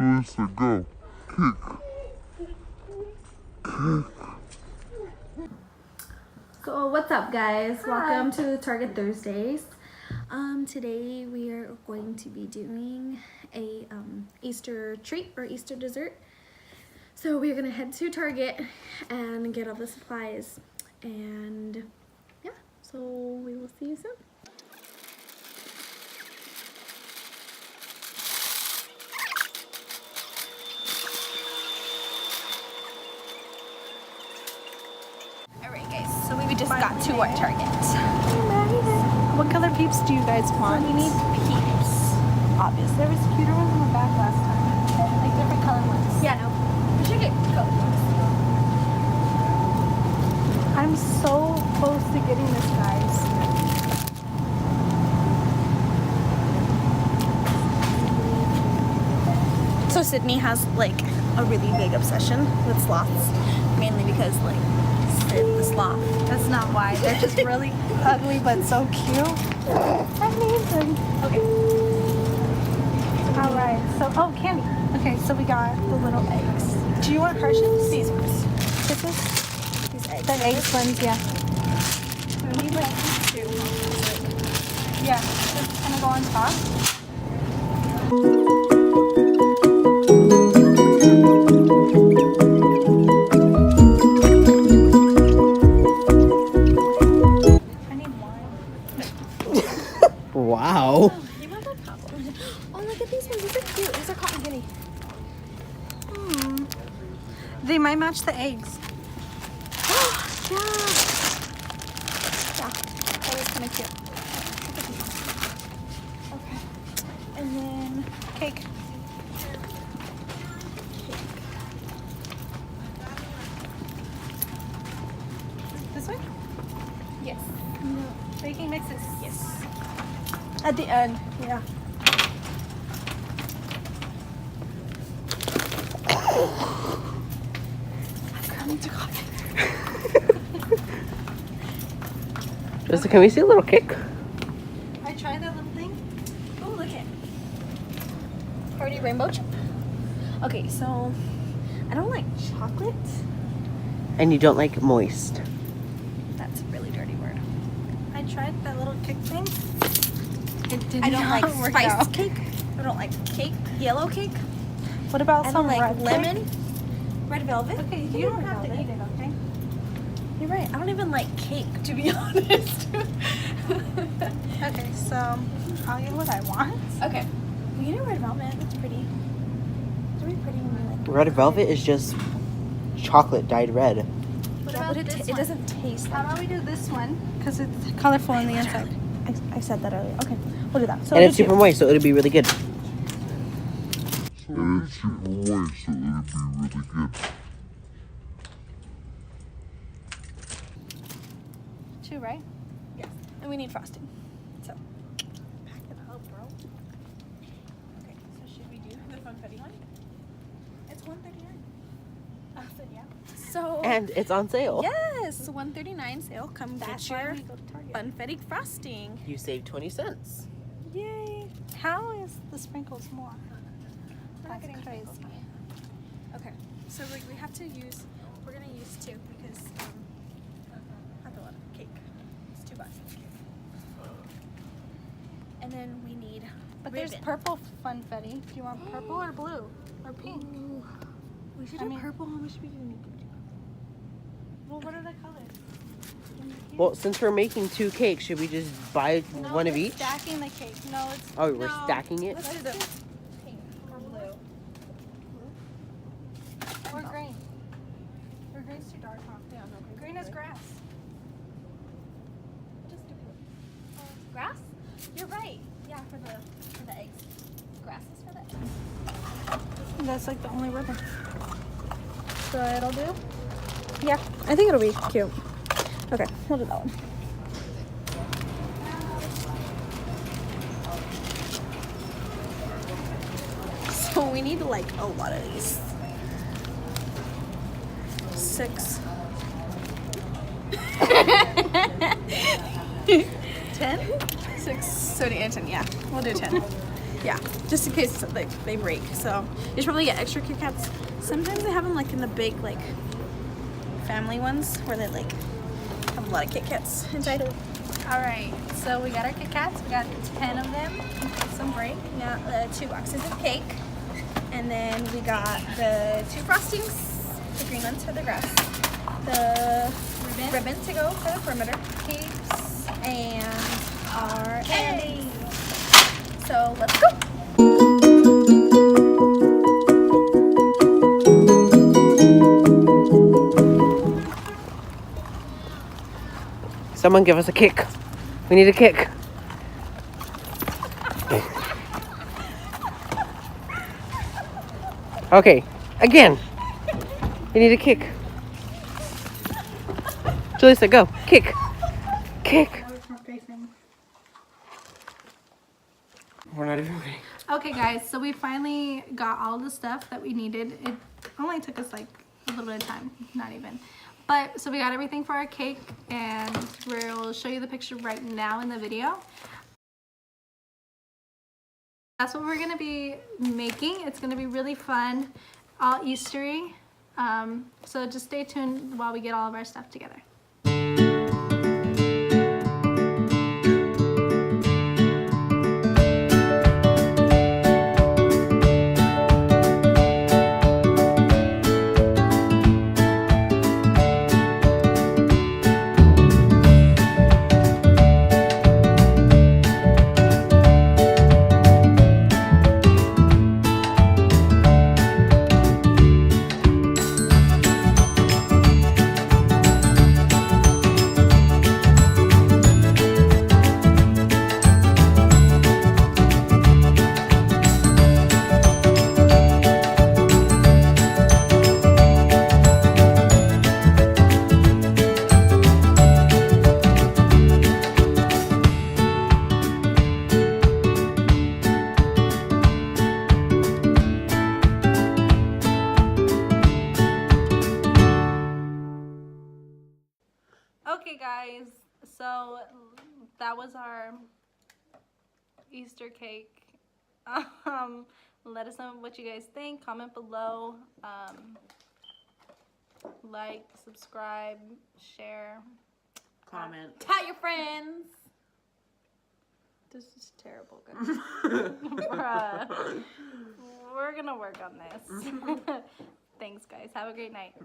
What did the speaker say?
Julisa, go. Kick. So what's up, guys? Welcome to Target Thursdays. Today we are going to be doing a Easter treat or Easter dessert. So we're gonna head to Target and get all the supplies, and yeah, so we will see you soon. Alright guys, so we just got to our Target. What color peeps do you guys want? So we need peeps. Obviously. There was cuter ones in the back last time. Like different color ones. Yeah, no. We should get colored ones. I'm so close to getting this, guys. So Sydney has like a really big obsession with sloths, mainly because like Sid the sloth. That's not why. They're just really ugly but so cute. I need them. Okay. Alright, so, oh, candy. Okay, so we got the little eggs. Do you want Hershey's? These ones. Kisses? These eggs. The eggs ones, yeah. We need like two. Yeah, it's gonna go on top. Wow. You want that pop? Oh, look at these ones. These are cute. These are cotton candy. They might match the eggs. Oh, yeah. Yeah, that was kind of cute. Look at these. Okay. And then Cake. This way? yes. No. Baking mixes. Yes. At the end, yeah. Jessica, can we see a little kick? I tried that little thing. Oh, look at Party Rainbow Chip. Okay, so I don't like chocolate. And you don't like moist. That's a really dirty word. I tried that little kick thing. It did I don't not like work spiced out. cake. I don't like cake, yellow cake. What about I some don't like red lemon, cake? red velvet. Okay, you don't have to eat it, okay? You're right. I don't even like cake, to be honest. Okay, so I'll get what I want. Okay. We get a red velvet. It's pretty. It's really pretty when you like. Red velvet is just chocolate dyed red. What Yeah, about but this it one? doesn't taste How like. about we do this one? Because it's colorful on the inside. I said that earlier. Okay, we'll do that. So And we'll it's do super moist, so it'll be really good. And it's super moist, so it'll be really good. Two, right? Yes. And we need frosting. So pack it up, bro. Okay, so should we do the funfetti one? It's $139. So yeah. So And it's on sale. yes, $139 sale. Come That's get why your we go to Target. funfetti frosting. You save 20 cents. Yay! How is the sprinkles more? We're not That's getting crazy. sprinkles. Okay, so we have to use. We're gonna use two because not a lot of cake. It's $2. And then we need. But ribbon. there's purple funfetti. Do you want purple or blue or pink? Ooh, we should I have mean- purple. How much should we do? Well, what are the colors? Well, since we're making 2 cakes, should we just buy No, one of we're each? Stacking the cake. No, it's. Oh, we're no. stacking it? Let's do the pink or blue. Or green. Or green's too dark, huh? Yeah, no, Green is grass. Just do blue. Grass? You're right. Yeah, for the eggs. Grass is for the eggs. That's like the only ribbon. So it'll do? Yeah, I think it'll be cute. Okay, we'll do that one. So we need like a lot of these. 6. 10? 6, 30, and 10. Yeah, we'll do 10. Yeah, just in case like they break. So you should probably get extra Kit Kats. Sometimes they have them like in the big like family ones where they like have a lot of Kit Kats inside. All right, so we got our Kit Kats. We got 10 of them. Some break. We got 2 boxes of cake, and then we got the 2 frostings, the green ones for the grass, the ribbon to go for the perimeter, capes, and our candy. So let's go. Someone give us a kick. We need a kick. Okay, again. We need a kick. Julisa, go. Kick. Kick. We're not even ready. Okay guys, so we finally got all the stuff that we needed. It only took us like a little bit of time, not even. But so we got everything for our cake, and we'll show you the picture right now in the video. That's what we're gonna be making. It's gonna be really fun, all Eastery. So just stay tuned while we get all of our stuff together. Okay guys, so that was our Easter cake. Let us know what you guys think. Comment below. Like, subscribe, share, Comment. tell your friends. This is terrible, guys. Bruh. We're gonna work on this. Thanks guys. Have a great night.